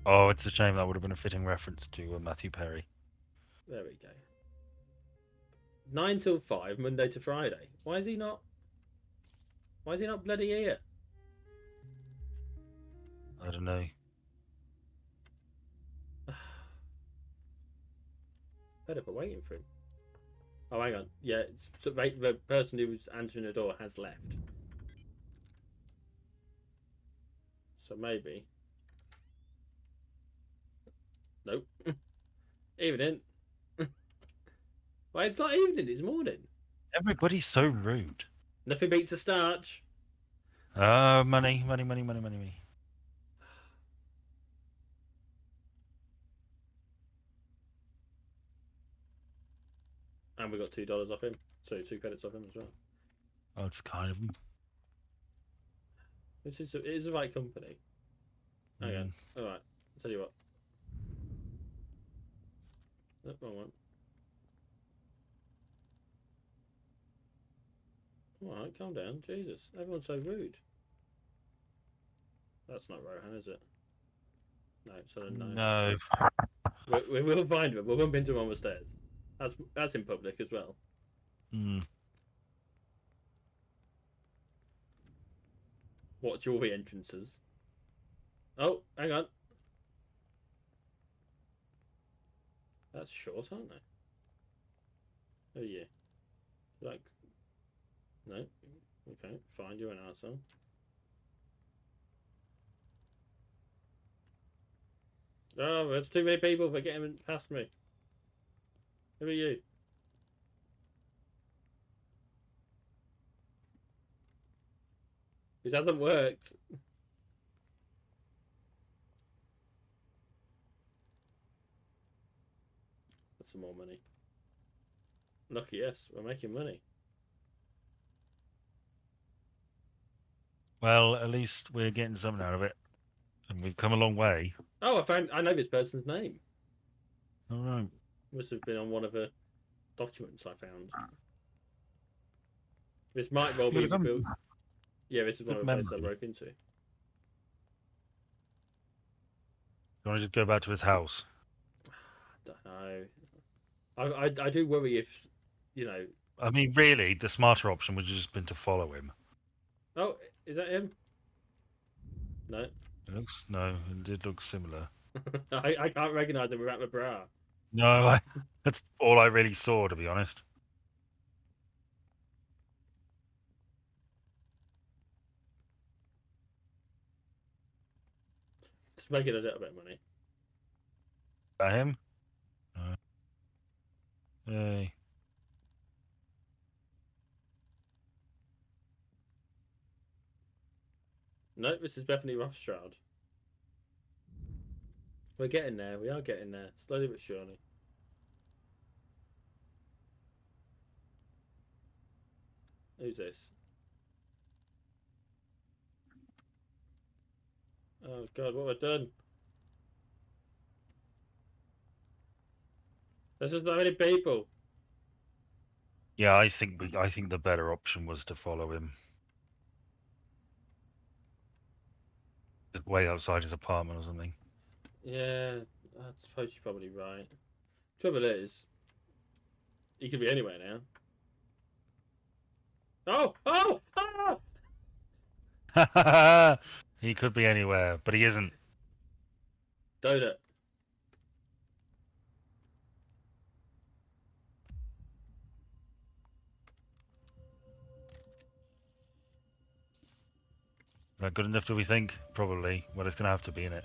Oh, it's a shame. That would have been a fitting reference to Matthew Perry. There we go. 9 till 5, Monday to Friday. Why is he not bloody here? I don't know. Better for waiting for him. Oh, hang on. Yeah, the person who was answering the door has left. So maybe. Nope. Evening. Well, it's not evening, it's morning. Everybody's so rude. Nothing beats a starch. Money, money, money, money, money, money. And we got $2 off him. So 2 credits off him as well. Oh, it's kind of. It is the right company. Okay. Alright. I'll tell you what. Nope, wrong one. Alright, calm down. Jesus. Everyone's so rude. That's not Rohan, is it? No, it's not a no. No. We will find him. We'll bump into him on the stairs. That's in public as well. Watch all the entrances. Oh, hang on. That's short, aren't they? Oh yeah. Like, no. Okay, fine. You're an arsehole. Oh, there's too many people. They're getting past me. Who are you? This hasn't worked. That's some more money. Lucky yes, we're making money. Well, at least we're getting something out of it, and we've come a long way. Oh, I know this person's name. All right. Must have been on one of the documents I found. This might well be the build. Yeah, this is one of the places I broke into. You want to just go back to his house? I don't know. I do worry if, you know. I mean, really, the smarter option would have just been to follow him. Oh, is that him? No. It did look similar. I can't recognise him without my bra. No, that's all I really saw, to be honest. Just making a little bit of money. That him? No. Hey. No, this is Bethany Rothschild. We're getting there. We are getting there. Slowly but surely. Who's this? Oh God, what have I done? There's just not many people. Yeah, I think the better option was to follow him. Way outside his apartment or something. Yeah, I suppose you're probably right. Trouble is, he could be anywhere now. Oh! Oh! Ah! He could be anywhere, but he isn't. Donut. Is that good enough, do we think? Probably. Well, it's going to have to be in it.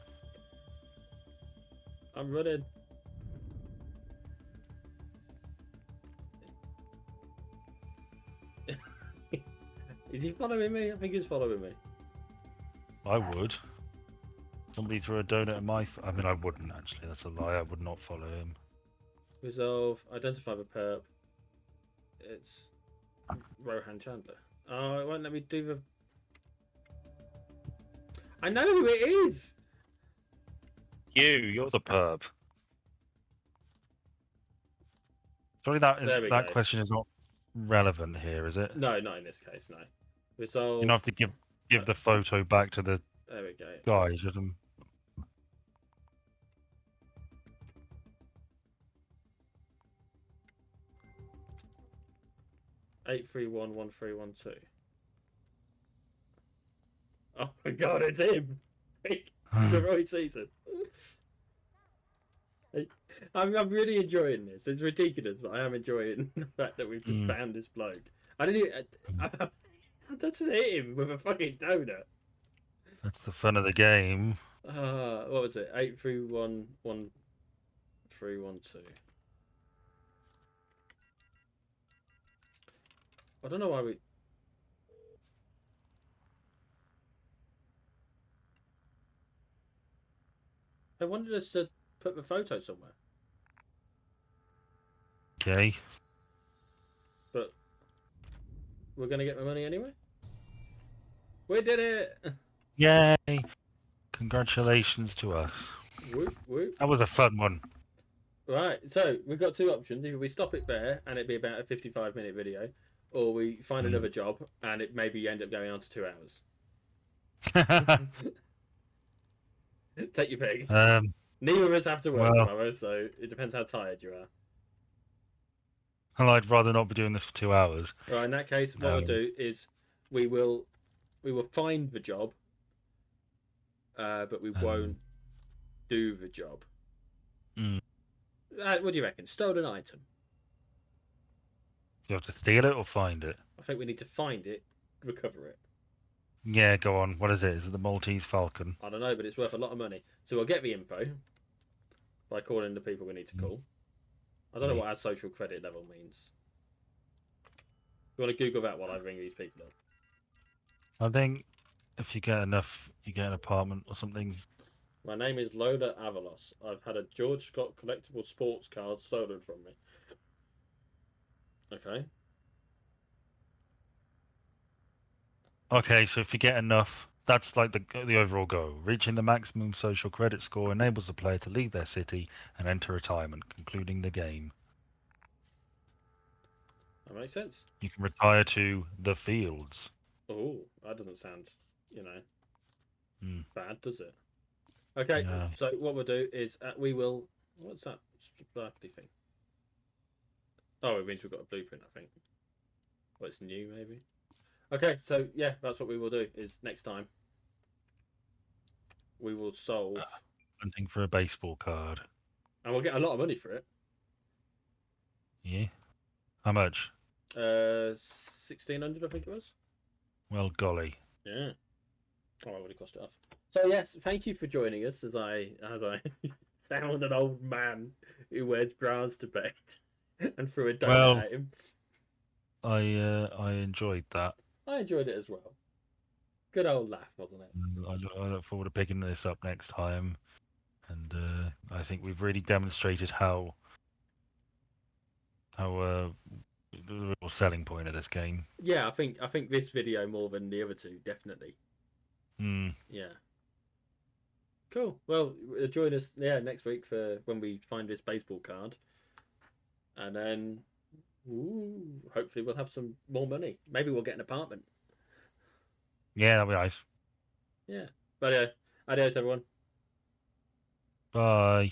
I'm running. Is he following me? I think he's following me. I would. Somebody threw a donut at my... I mean, I wouldn't, actually. That's a lie. I would not follow him. Resolve. Identify the perp. It's Rohan Chandler. Oh, it won't let me do the... I know who it is! You're the perp. Surely that question is not relevant here, is it? No, not in this case, no. Resolve. You don't have to give the photo back to the there we go. guy. Just 8311312. Oh my God, it's him! The right season. I'm really enjoying this. It's ridiculous, but I am enjoying the fact that we've just found this bloke. I didn't even... I just hit him with a fucking donut. That's the fun of the game. What was it? 8311312. I don't know why we. They wanted us to put the photo somewhere, Okay. but we're gonna get the money anyway. We did it! Yay! Congratulations to us. Whoop whoop. That was a fun one. Right, so we've got two options. Either we stop it there and it'd be about a 55-minute video, or we find another job and it maybe end up going on to 2 hours. Take your pick. Neither of us have to work well, tomorrow, so it depends how tired you are. I'd rather not be doing this for 2 hours. Right, in that case, what we'll do is we will find the job, but we won't do the job. What do you reckon? Stolen item. You have to steal it or find it? I think we need to find it, recover it. Yeah, go on. What is it? Is it the Maltese Falcon? I don't know, but it's worth a lot of money. So we'll get the info by calling the people we need to call. I don't know what our social credit level means. You want to Google that while I ring these people up? I think if you get enough, you get an apartment or something. My name is Lola Avalos. I've had a George Scott collectible sports card stolen from me. Okay. Okay, so if you get enough, that's like the overall goal. Reaching the maximum social credit score enables the player to leave their city and enter retirement, concluding the game. That makes sense. You can retire to the fields. Oh, that doesn't sound, bad, does it? Okay, so what we'll do is we will. What's that sparkly thing? Oh, it means we've got a blueprint, I think. Well, it's new, maybe. Okay, so yeah, that's what we will do. Is next time we will solve Hunting for a baseball card. and we'll get a lot of money for it. Yeah. How much? 1,600, I think it was. Well, golly. Yeah. Oh, I would have cost it off. So yes, thank you for joining us as I found an old man who wears bras to bed and threw a donut at him. I enjoyed that. I enjoyed it as well. Good old laugh, wasn't it? I look forward to picking this up next time, and I think we've really demonstrated how the real selling point of this game. Yeah, I think this video more than the other two, definitely. Yeah. Cool. Well, join us next week for when we find this baseball card, and then hopefully we'll have some more money. Maybe we'll get an apartment. Yeah, that'll be nice. Yeah. But adios, everyone. Bye.